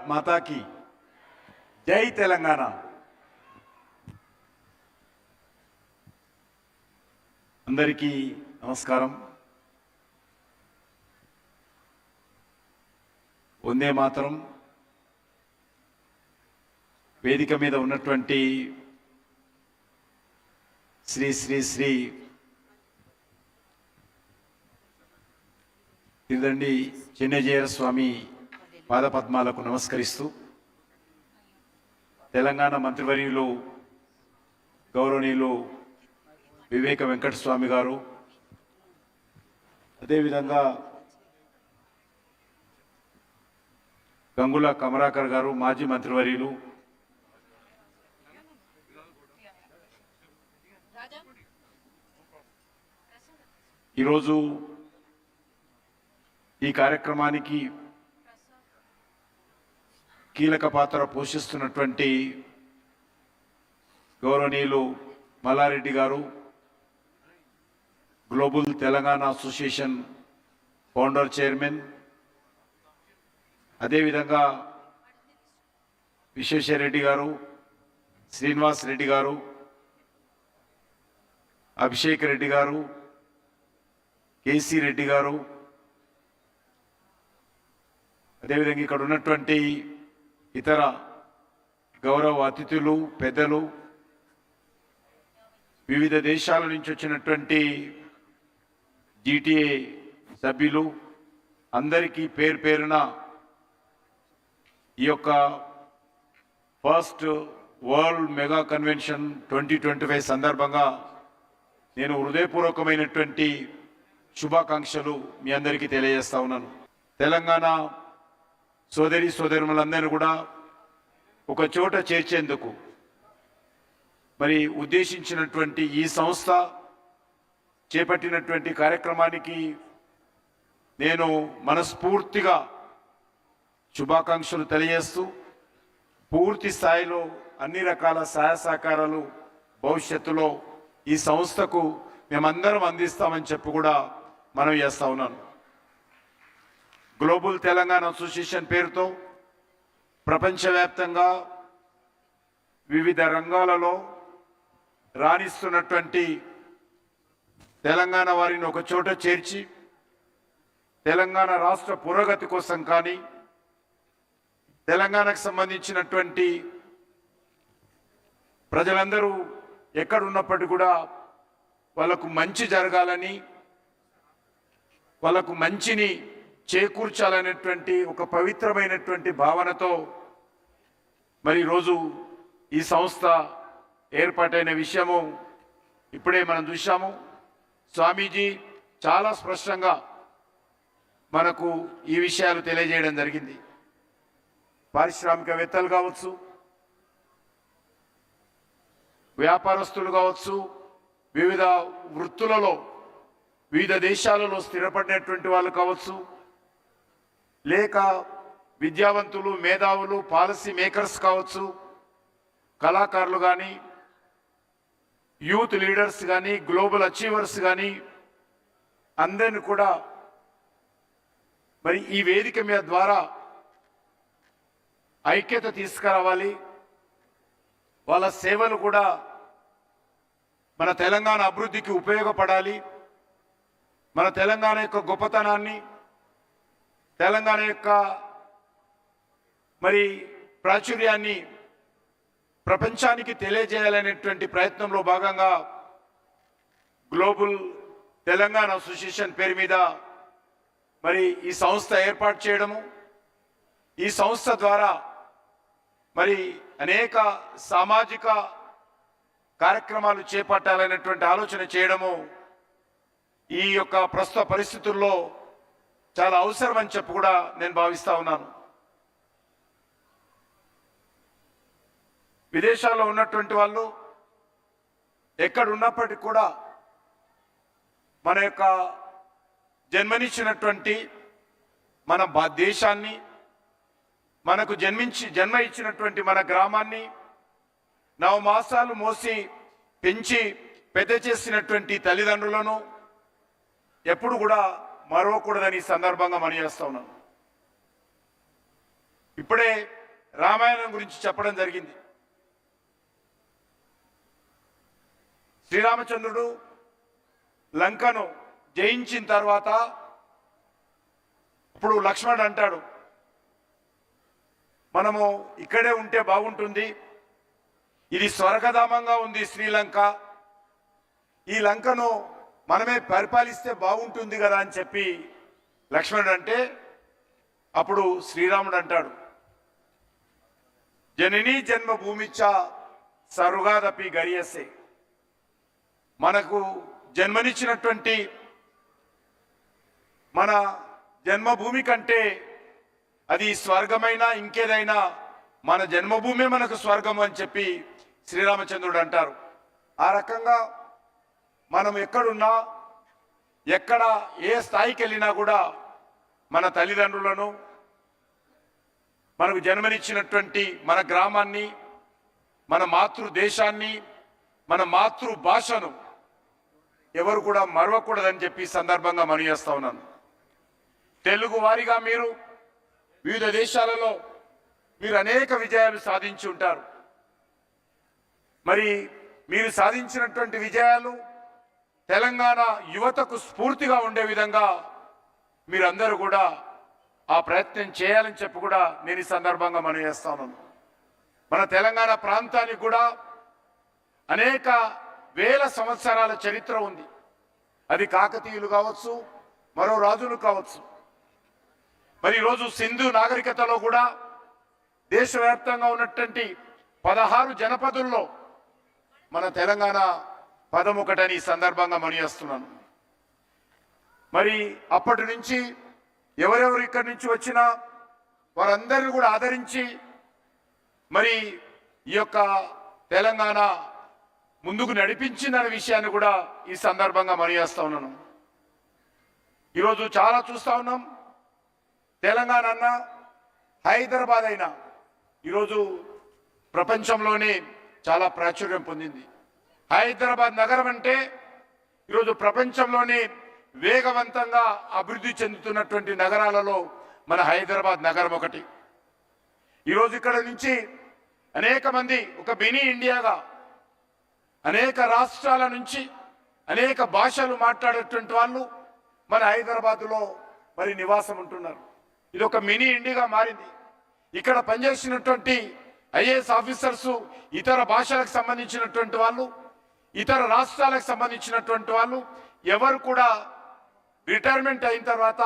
భారత్ మాతాకి జై తెలంగాణ. అందరికీ నమస్కారం. వందే మాతరం. వేదిక మీద ఉన్నటువంటి శ్రీ శ్రీ శ్రీ తిరుదండి చిన్నజీయర స్వామి పాదపద్మాలకు నమస్కరిస్తూ తెలంగాణ మంత్రివర్యులు గౌరవనీయులు వివేక వెంకటస్వామి గారు, అదేవిధంగా గంగుల కమరాకర్ గారు మాజీ మంత్రివర్యులు, ఈరోజు ఈ కార్యక్రమానికి కీలక పాత్ర పోషిస్తున్నటువంటి గౌరవనీయులు మల్లారెడ్డి గారు, global Telangana association founder chairman, అదేవిధంగా విశ్వేశ్వరరెడ్డి గారు, శ్రీనివాస్ రెడ్డి గారు, అభిషేక్ రెడ్డి గారు, కేసీ రెడ్డి గారు, అదేవిధంగా ఇక్కడ ఉన్నటువంటి ఇతర గౌరవ అతిథులు, పెద్దలు, వివిధ దేశాల నుంచి వచ్చినటువంటి జీటీఏ సభ్యులు అందరికీ పేరు పేరున ఈ యొక్క ఫస్ట్ వరల్డ్ మెగా కన్వెన్షన్ 2025 సందర్భంగా నేను హృదయపూర్వకమైనటువంటి శుభాకాంక్షలు మీ అందరికీ తెలియజేస్తా ఉన్నాను. తెలంగాణ సోదరి సోదరులందరినీ కూడా ఒక చోట చేర్చేందుకు మరి ఉద్దేశించినటువంటి ఈ సంస్థ చేపట్టినటువంటి కార్యక్రమానికి నేను మనస్ఫూర్తిగా శుభాకాంక్షలు తెలియజేస్తూ పూర్తి స్థాయిలో అన్ని రకాల సహాయ సహకారాలు భవిష్యత్తులో ఈ సంస్థకు మేమందరం అందిస్తామని చెప్పి కూడా మనం చేస్తా ఉన్నాను. గ్లోబల్ తెలంగాణ అసోసియేషన్ పేరుతో ప్రపంచవ్యాప్తంగా వివిధ రంగాలలో రాణిస్తున్నటువంటి తెలంగాణ వారిని ఒక చోట చేర్చి తెలంగాణ రాష్ట్ర పురోగతి కోసం కానీ తెలంగాణకు సంబంధించినటువంటి ప్రజలందరూ ఎక్కడున్నప్పటికీ కూడా వాళ్ళకు మంచి జరగాలని, వాళ్ళకు మంచిని చేకూర్చాలనేటువంటి ఒక పవిత్రమైనటువంటి భావనతో మరి ఈరోజు ఈ సంస్థ ఏర్పాటైన విషయము ఇప్పుడే మనం చూశాము. స్వామీజీ చాలా స్పష్టంగా మనకు ఈ విషయాలు తెలియజేయడం జరిగింది. పారిశ్రామికవేత్తలు కావచ్చు, వ్యాపారస్తులు కావచ్చు, వివిధ వృత్తులలో వివిధ దేశాలలో స్థిరపడినటువంటి వాళ్ళు కావచ్చు, లేక విద్యావంతులు, మేధావులు, పాలసీ మేకర్స్ కావచ్చు, కళాకారులు కానీ, యూత్ లీడర్స్ కానీ, గ్లోబల్ అచీవర్స్ కానీ అందరిని కూడా మరి ఈ వేదిక మీద ద్వారా ఐక్యత తీసుకురావాలి. వాళ్ళ సేవలు కూడా మన తెలంగాణ అభివృద్ధికి ఉపయోగపడాలి. మన తెలంగాణ యొక్క గొప్పతనాన్ని, తెలంగాణ యొక్క మరి ప్రాచుర్యాన్ని ప్రపంచానికి తెలియజేయాలనేటువంటి ప్రయత్నంలో భాగంగా గ్లోబల్ తెలంగాణ అసోసియేషన్ పేరు మీద మరి ఈ సంస్థ ఏర్పాటు చేయడము, ఈ సంస్థ ద్వారా మరి అనేక సామాజిక కార్యక్రమాలు చేపట్టాలనేటువంటి ఆలోచన చేయడము ఈ యొక్క ప్రస్తుత పరిస్థితుల్లో చాలా అవసరం అని చెప్పి కూడా నేను భావిస్తా ఉన్నాను. విదేశాల్లో ఉన్నటువంటి వాళ్ళు ఎక్కడ ఉన్నప్పటికీ కూడా మన యొక్క జన్మనిచ్చినటువంటి మన దేశాన్ని, మనకు జన్మ ఇచ్చినటువంటి మన గ్రామాన్ని 9 మాసాలు మోసి పెంచి పెద్ద చేసినటువంటి తల్లిదండ్రులను ఎప్పుడు కూడా మరవకూడదని సందర్భంగా మనం చేస్తా ఉన్నాను. ఇప్పుడే రామాయణం గురించి చెప్పడం జరిగింది. శ్రీరామచంద్రుడు లంకను జయించిన తర్వాత ఇప్పుడు లక్ష్మణుడు అంటాడు, మనము ఇక్కడే ఉంటే బాగుంటుంది, ఇది స్వర్గధామంగా ఉంది శ్రీలంక, ఈ లంకను మనమే పరిపాలిస్తే బాగుంటుంది కదా అని చెప్పి లక్ష్మణుడు అంటే అప్పుడు శ్రీరాముడు అంటాడు, జననీ జన్మభూమిచ్చ సరుగాదపి గరియసే, మనకు జన్మనిచ్చినటువంటి మన జన్మభూమి కంటే అది స్వర్గమైనా ఇంకేదైనా మన జన్మభూమే మనకు స్వర్గం అని చెప్పి శ్రీరామచంద్రుడు అంటారు. ఆ రకంగా మనం ఎక్కడున్నా ఎక్కడ ఏ స్థాయికి వెళ్ళినా కూడా మన తల్లిదండ్రులను, మనకు జన్మనిచ్చినటువంటి మన గ్రామాన్ని, మన మాతృదేశాన్ని, మన మాతృభాషను ఎవరు కూడా మరవకూడదని చెప్పి సందర్భంగా మనవి చేస్తా ఉన్నాను. తెలుగు వారిగా మీరు వివిధ దేశాలలో మీరు అనేక విజయాలు సాధించి ఉంటారు. మరి మీరు సాధించినటువంటి విజయాలు తెలంగాణ యువతకు స్ఫూర్తిగా ఉండే విధంగా మీరందరూ కూడా ఆ ప్రయత్నం చేయాలని చెప్పి కూడా నేను ఈ సందర్భంగా మనవి చేస్తాను. మన తెలంగాణ ప్రాంతానికి కూడా అనేక వేల సంవత్సరాల చరిత్ర ఉంది. అది కాకతీయులు కావచ్చు, మరో రాజులు కావచ్చు. మరి ఈరోజు సింధు నాగరికతలో కూడా దేశవ్యాప్తంగా ఉన్నటువంటి 16 జనపదుల్లో మన తెలంగాణ పదం ఒకటని ఈ సందర్భంగా మనయేస్తున్నాను. మరి అప్పటి నుంచి ఎవరెవరు ఇక్కడి నుంచి వచ్చినా వారందరినీ కూడా ఆదరించి మరి ఈ యొక్క తెలంగాణ ముందుకు నడిపించిందనే విషయాన్ని కూడా ఈ సందర్భంగా మనయేస్తా ఉన్నాను. ఈరోజు చాలా చూస్తా ఉన్నాం. తెలంగాణ అన్న, హైదరాబాద్ అయినా ఈరోజు ప్రపంచంలోనే చాలా ప్రాచుర్యం పొందింది. హైదరాబాద్ నగరం అంటే ఈరోజు ప్రపంచంలోనే వేగవంతంగా అభివృద్ధి చెందుతున్నటువంటి నగరాలలో మన హైదరాబాద్ నగరం ఒకటి. ఈరోజు ఇక్కడ నుంచి అనేక మంది ఒక మినీ ఇండియాగా అనేక రాష్ట్రాల నుంచి అనేక భాషలు మాట్లాడేటువంటి వాళ్ళు మన హైదరాబాద్లో మరి నివాసం ఉంటున్నారు. ఇది ఒక మినీ ఇండియాగా మారింది. ఇక్కడ పనిచేసినటువంటి ఐఏఎస్ ఆఫీసర్స్ ఇతర భాషలకు సంబంధించినటువంటి వాళ్ళు, ఇతర రాష్ట్రాలకు సంబంధించినటువంటి వాళ్ళు ఎవరు కూడా రిటైర్మెంట్ అయిన తర్వాత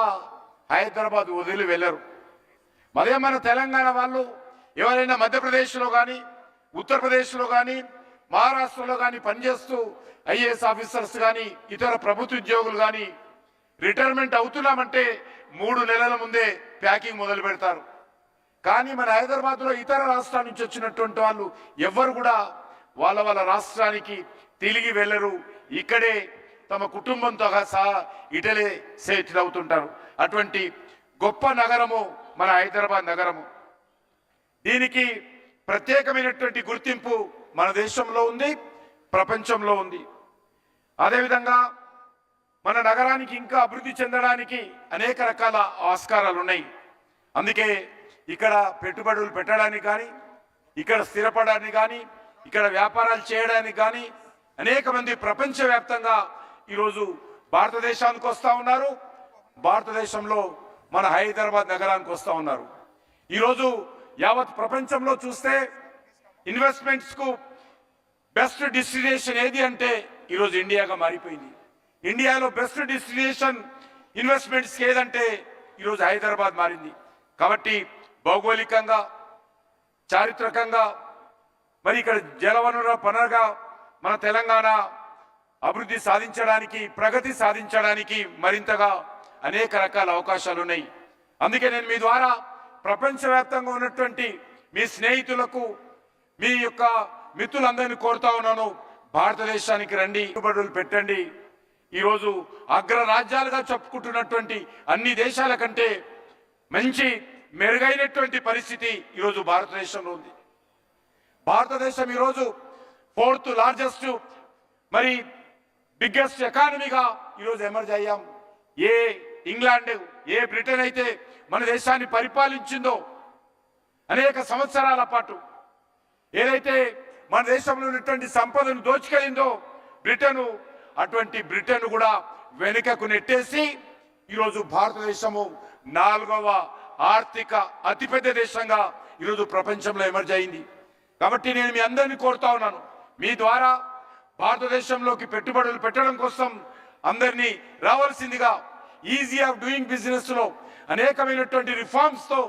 హైదరాబాద్ వదిలి వెళ్ళరు. అదే మన తెలంగాణ వాళ్ళు ఎవరైనా మధ్యప్రదేశ్లో కానీ, ఉత్తరప్రదేశ్లో కానీ, మహారాష్ట్రలో కానీ పనిచేస్తూ ఐఏఎస్ ఆఫీసర్స్ కానీ, ఇతర ప్రభుత్వ ఉద్యోగులు కానీ రిటైర్మెంట్ అవుతున్నామంటే 3 నెలల ముందే ప్యాకింగ్ మొదలు పెడతారు. కానీ మన హైదరాబాద్లో ఇతర రాష్ట్రాల నుంచి వచ్చినటువంటి వాళ్ళు ఎవ్వరు కూడా వాళ్ళ వాళ్ళ రాష్ట్రానికి తిరిగి వెళ్ళరు. ఇక్కడే తమ కుటుంబంతో సహా ఇటలే సెటిల్ అవుతుంటారు. అటువంటి గొప్ప నగరము మన హైదరాబాద్ నగరము. దీనికి ప్రత్యేకమైనటువంటి గుర్తింపు మన దేశంలో ఉంది, ప్రపంచంలో ఉంది. అదేవిధంగా మన నగరానికి ఇంకా అభివృద్ధి చెందడానికి అనేక రకాల ఆస్కారాలు ఉన్నాయి. అందుకే ఇక్కడ పెట్టుబడులు పెట్టడానికి కానీ, ఇక్కడ స్థిరపడడానికి కానీ, ఇక్కడ వ్యాపారాలు చేయడానికి కానీ అనేక మంది ప్రపంచవ్యాప్తంగా ఈరోజు భారతదేశానికి వస్తూ ఉన్నారు. భారతదేశంలో మన హైదరాబాద్ నగరానికి వస్తూ ఉన్నారు. ఈరోజు యావత్ ప్రపంచంలో చూస్తే ఇన్వెస్ట్మెంట్స్కు బెస్ట్ డెస్టినేషన్ ఏది అంటే ఈరోజు ఇండియాగా మారిపోయింది. ఇండియాలో బెస్ట్ డెస్టినేషన్ ఇన్వెస్ట్మెంట్స్కి ఏదంటే ఈరోజు హైదరాబాద్ మారింది. కాబట్టి భౌగోళికంగా, చారిత్రకంగా, మరి ఇక్కడ జలవనరుల పనగా మన తెలంగాణ అభివృద్ధి సాధించడానికి, ప్రగతి సాధించడానికి మరింతగా అనేక రకాల అవకాశాలు ఉన్నాయి. అందుకే నేను మీ ద్వారా ప్రపంచవ్యాప్తంగా ఉన్నటువంటి మీ స్నేహితులకు, మీ యొక్క మిత్రులందరినీ కోరుతా ఉన్నాను, భారతదేశానికి రండి, పెట్టుబడులు పెట్టండి. ఈరోజు అగ్రరాజ్యాలుగా చెప్పుకుంటున్నటువంటి అన్ని దేశాల కంటే మంచి మెరుగైనటువంటి పరిస్థితి ఈరోజు భారతదేశంలో ఉంది. భారతదేశం ఈరోజు 4th లార్జెస్ట్ మరి బిగ్గెస్ట్ ఎకానమీగా ఈరోజు ఎమర్జ్ అయ్యాం. ఏ ఇంగ్లాండ్, ఏ బ్రిటన్ అయితే మన దేశాన్ని పరిపాలించిందో అనేక సంవత్సరాల పాటు ఏదైతే మన దేశంలో ఉన్నటువంటి సంపదను దోచుకెళ్ళిందో బ్రిటన్, అటువంటి బ్రిటన్ కూడా వెనుకకు నెట్టేసి ఈరోజు భారతదేశము 4వ ఆర్థిక అతిపెద్ద దేశంగా ఈరోజు ప్రపంచంలో ఎమర్జ్ అయింది. కాబట్టి నేను మీ అందరినీ కోరుతా ఉన్నాను, మీ ద్వారా భారతదేశంలోకి పెట్టుబడులు పెట్టడం కోసం అందరినీ రావాల్సిందిగా. ఈజీ ఆఫ్ డూయింగ్ బిజినెస్ లో అనేకమైనటువంటి రిఫార్మ్స్ తో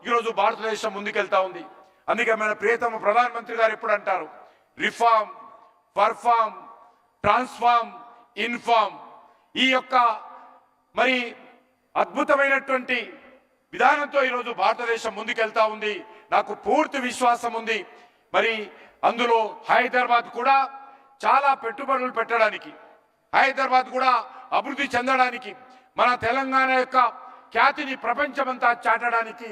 ఈరోజు భారతదేశం ముందుకెళ్తా ఉంది. అందుకే మన ప్రియతమ ప్రధానమంత్రి గారు ఎప్పుడు అంటారు, రిఫార్మ్, పర్ఫార్మ్, ట్రాన్స్ఫార్మ్, ఇన్ఫార్మ్. ఈ యొక్క మరి అద్భుతమైనటువంటి విధానంతో ఈరోజు భారతదేశం ముందుకెళ్తా ఉంది. నాకు పూర్తి విశ్వాసం ఉంది. మరి అందులో హైదరాబాద్ కూడా చాలా పెట్టుబడులు పెట్టడానికి, హైదరాబాద్ కూడా అభివృద్ధి చెందడానికి, మన తెలంగాణ యొక్క ఖ్యాతిని ప్రపంచమంతా చాటడానికి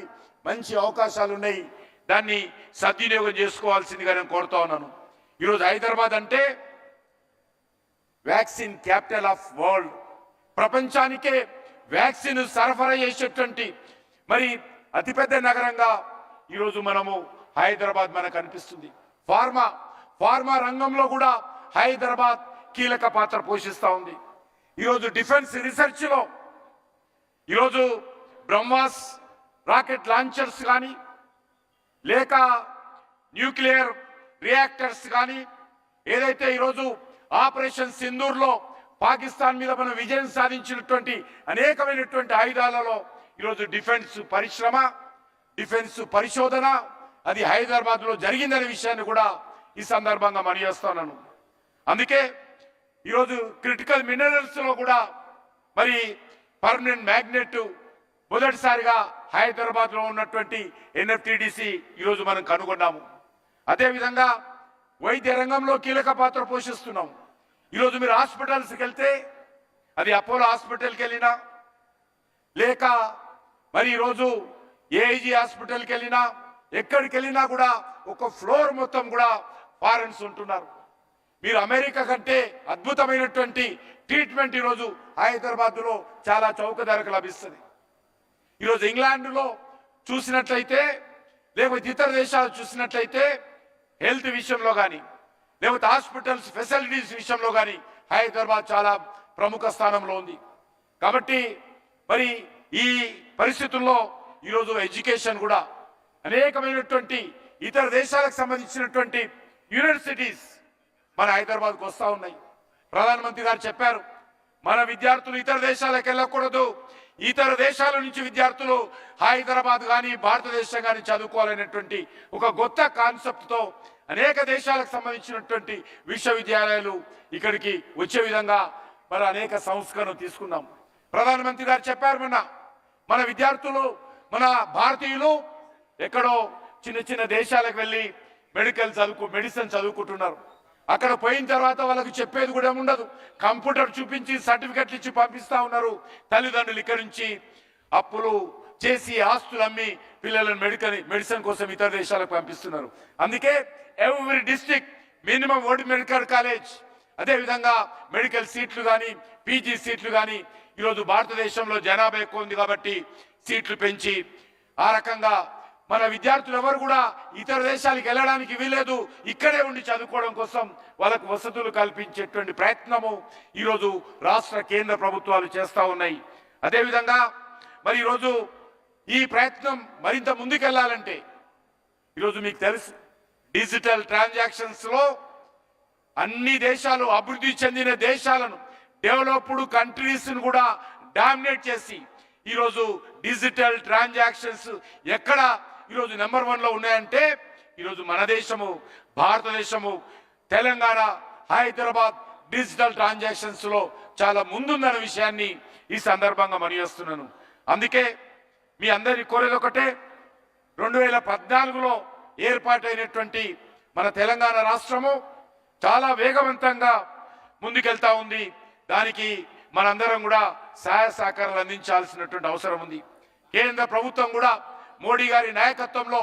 మంచి అవకాశాలు ఉన్నాయి. దాన్ని సద్వినియోగం చేసుకోవాల్సిందిగా నేను కోరుతా ఉన్నాను. ఈరోజు హైదరాబాద్ అంటే వ్యాక్సిన్ క్యాపిటల్ ఆఫ్ వరల్డ్, ప్రపంచానికే వ్యాక్సిన్ సరఫరా చేసేటువంటి మరి అతిపెద్ద నగరంగా ఈరోజు మనము హైదరాబాద్ మనకు అనిపిస్తుంది. ఫార్మా రంగంలో కూడా హైదరాబాద్ కీలక పాత్ర పోషిస్తూ ఉంది. ఈరోజు డిఫెన్స్ రీసెర్చ్ లో ఈరోజు బ్రహ్మాస్ రాకెట్ లాంచర్స్ కానీ, లేక న్యూక్లియర్ రియాక్టర్స్ కానీ, ఏదైతే ఈరోజు ఆపరేషన్ సింధూర్లో పాకిస్తాన్ మీద మనం విజయం సాధించినటువంటి అనేకమైనటువంటి ఆయుధాలలో ఈరోజు డిఫెన్స్ పరిశ్రమ, డిఫెన్స్ పరిశోధన అది హైదరాబాద్ లో జరిగిందనే విషయాన్ని కూడా ఈ సందర్భంగా మనయేస్తున్నాను. అందుకే ఈరోజు క్రిటికల్ మినరల్స్ లో కూడా మరి పర్మనెంట్ మ్యాగ్నెట్ మొదటిసారిగా హైదరాబాద్ లో ఉన్నటువంటి ఎన్ఎఫ్టిడిసి ఈరోజు మనం కనుగొన్నాము. అదేవిధంగా వైద్య రంగంలో కీలక పాత్ర పోషిస్తున్నాం. ఈరోజు మీరు హాస్పిటల్స్కి వెళ్తే, అది అపోలో హాస్పిటల్కి వెళ్ళినా, లేక మరి ఈరోజు ఏఐజీ హాస్పిటల్కి వెళ్ళినా, ఎక్కడికి వెళ్ళినా కూడా ఒక ఫ్లోర్ మొత్తం కూడా ఫారెన్స్ ఉంటున్నారు. మీరు అమెరికా కంటే అద్భుతమైనటువంటి ట్రీట్మెంట్ ఈరోజు హైదరాబాద్ లో చాలా చౌక ధరకు లభిస్తుంది. ఈరోజు ఇంగ్లాండ్లో చూసినట్లయితే, లేకపోతే ఇతర దేశాలు చూసినట్లయితే హెల్త్ విషయంలో కానీ, లేకపోతే హాస్పిటల్స్ ఫెసిలిటీస్ విషయంలో కానీ హైదరాబాద్ చాలా ప్రముఖ స్థానంలో ఉంది. కాబట్టి మరి ఈ పరిస్థితుల్లో ఈరోజు ఎడ్యుకేషన్ కూడా అనేకమైనటువంటి ఇతర దేశాలకు సంబంధించినటువంటి యూనివర్సిటీస్ మన హైదరాబాద్కు వస్తూ ఉన్నాయి. ప్రధానమంత్రి గారు చెప్పారు, మన విద్యార్థులు ఇతర దేశాలకు వెళ్ళకూడదు, ఇతర దేశాల నుంచి విద్యార్థులు హైదరాబాద్ కానీ భారతదేశం కానీ చదువుకోవాలనేటువంటి ఒక కొత్త కాన్సెప్ట్ తో అనేక దేశాలకు సంబంధించినటువంటి విశ్వవిద్యాలయాలు ఇక్కడికి వచ్చే విధంగా మరి అనేక సంస్కరణలు తీసుకున్నాం. ప్రధానమంత్రి గారు చెప్పారు, మన విద్యార్థులు, మన భారతీయులు ఎక్కడో చిన్న చిన్న దేశాలకు వెళ్ళి మెడిసిన్ చదువుకుంటున్నారు. అక్కడ పోయిన తర్వాత వాళ్ళకి చెప్పేది కూడా ఉండదు, కంప్యూటర్ చూపించి సర్టిఫికెట్లు ఇచ్చి పంపిస్తా ఉన్నారు. తల్లిదండ్రులు ఇక్కడి నుంచి అప్పులు చేసి ఆస్తులు అమ్మి పిల్లలను మెడిసిన్ కోసం ఇతర దేశాలకు పంపిస్తున్నారు. అందుకే every district minimum 1 medical college, అదేవిధంగా మెడికల్ సీట్లు కానీ, పీజీ సీట్లు కానీ ఈరోజు భారతదేశంలో జనాభా ఎక్కువ ఉంది కాబట్టి సీట్లు పెంచి ఆ రకంగా మన విద్యార్థులు ఎవరు కూడా ఇతర దేశాలకు వెళ్ళడానికి వీలేదు, ఇక్కడే ఉండి చదువుకోవడం కోసం వాళ్ళకు వసతులు కల్పించేటువంటి ప్రయత్నము ఈరోజు రాష్ట్ర కేంద్ర ప్రభుత్వాలు చేస్తూ ఉన్నాయి. అదేవిధంగా మరి ఈరోజు ఈ ప్రయత్నం మరింత ముందుకెళ్లాలంటే ఈరోజు మీకు తెలుసు, డిజిటల్ ట్రాన్సాక్షన్స్ లో అన్ని దేశాలు, అభివృద్ధి చెందిన దేశాలను, డెవలప్డ్ కంట్రీస్ కూడా డామినేట్ చేసి ఈరోజు డిజిటల్ ట్రాన్సాక్షన్స్ ఎక్కడ ఈరోజు నెంబర్ 1 లో ఉన్నాయంటే ఈరోజు మన దేశము, భారతదేశము, తెలంగాణ, హైదరాబాద్ డిజిటల్ ట్రాన్సాక్షన్స్ లో చాలా ముందుందన్న విషయాన్ని ఈ సందర్భంగా మనయేస్తున్నాను. అందుకే మీ అందరి కోరేది ఒకటే, 2014లో ఏర్పాటైనటువంటి మన తెలంగాణ రాష్ట్రము చాలా వేగవంతంగా ముందుకెళ్తా ఉంది. దానికి మనందరం కూడా సహాయ సహకారాలు అందించాల్సినటువంటి అవసరం ఉంది. కేంద్ర ప్రభుత్వం కూడా మోడీ గారి నాయకత్వంలో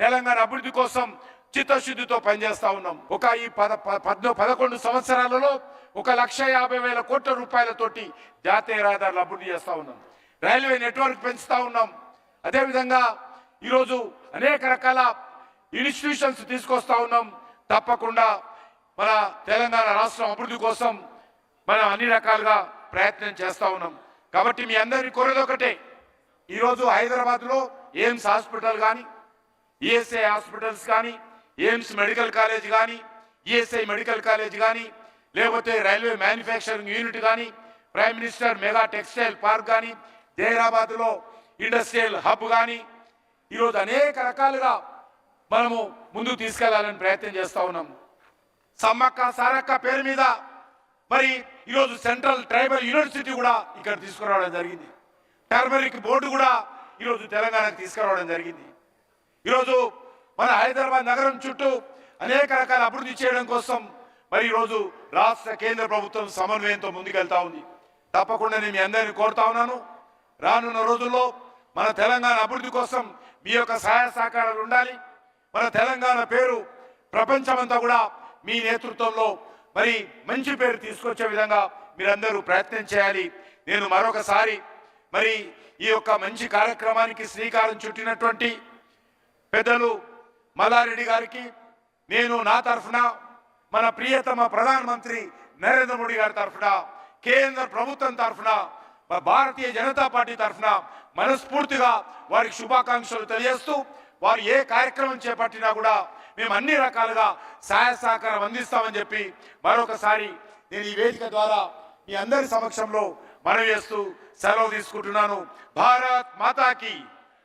తెలంగాణ అభివృద్ధి కోసం చిత్తశుద్ధితో పనిచేస్తా ఉన్నాం. ఈ 11 సంవత్సరాలలో 1,50,000 కోట్ల రూపాయలతోటి జాతీయ రహదారులు అభివృద్ధి చేస్తా ఉన్నాం. రైల్వే నెట్వర్క్ పెంచుతా ఉన్నాం. అదేవిధంగా ఈరోజు అనేక రకాల ఇన్స్టిట్యూషన్స్ తీసుకొస్తా ఉన్నాం. తప్పకుండా మన తెలంగాణ రాష్ట్రం అభివృద్ధి కోసం మనం అన్ని రకాలుగా ప్రయత్నం చేస్తా ఉన్నాం. కాబట్టి మీ అందరినీ కోరేది ఒకటే, ఈరోజు హైదరాబాద్లో ఎయిమ్స్ హాస్పిటల్ కానీ, ఈఎస్ఐ హాస్పిటల్స్ కానీ, ఎయిమ్స్ మెడికల్ కాలేజ్ కానీ, ఈఎస్ఐ మెడికల్ కాలేజ్ కానీ, లేకపోతే రైల్వే మ్యానుఫ్యాక్చరింగ్ యూనిట్ కానీ, prime minister mega textile park కానీ, జైరాబాద్లో ఇండస్ట్రియల్ హబ్ కానీ, ఈరోజు అనేక రకాలుగా మనము ముందుకు తీసుకెళ్లాలని ప్రయత్నం చేస్తూ ఉన్నాం. సమ్మక్క సారక్క పేరు మీద మరి ఈరోజు సెంట్రల్ ట్రైబల్ యూనివర్సిటీ కూడా ఇక్కడ తీసుకురావడం జరిగింది. టర్మరిక్ బోర్డు కూడా ఈరోజు తెలంగాణకు తీసుకురావడం జరిగింది. ఈరోజు మన హైదరాబాద్ నగరం చుట్టూ అనేక రకాల అభివృద్ధి చేయడం కోసం మరి ఈరోజు రాష్ట్ర కేంద్ర ప్రభుత్వం సమన్వయంతో ముందుకెళ్తా ఉంది. తప్పకుండా నేను మీ అందరినీ కోరుతా ఉన్నాను, రానున్న రోజుల్లో మన తెలంగాణ అభివృద్ధి కోసం మీ యొక్క సహాయ సహకారాలు ఉండాలి. మన తెలంగాణ పేరు ప్రపంచమంతా కూడా మీ నేతృత్వంలో మరి మంచి పేరు తీసుకొచ్చే విధంగా మీరందరూ ప్రయత్నం చేయాలి. నేను మరొకసారి మరి ఈ యొక్క మంచి కార్యక్రమానికి శ్రీకారం చుట్టినటువంటి పెద్దలు మల్లారెడ్డి గారికి నేను నా తరఫున, మన ప్రియతమ ప్రధానమంత్రి నరేంద్ర మోడీ గారి తరఫున, కేంద్ర ప్రభుత్వం తరఫున, భారతీయ జనతా పార్టీ తరఫున మనస్ఫూర్తిగా వారికి శుభాకాంక్షలు తెలియజేస్తూ, వారు ఏ కార్యక్రమం చేపట్టినా కూడా మేము అన్ని రకాలుగా సహాయ సహకారం అందిస్తామని చెప్పి మరొకసారి నేను ఈ వేదిక ద్వారా మీ అందరి సమక్షంలో మనవి చేస్తూ సెలవు తీసుకుంటున్నాను. భారత్ మాతాకి.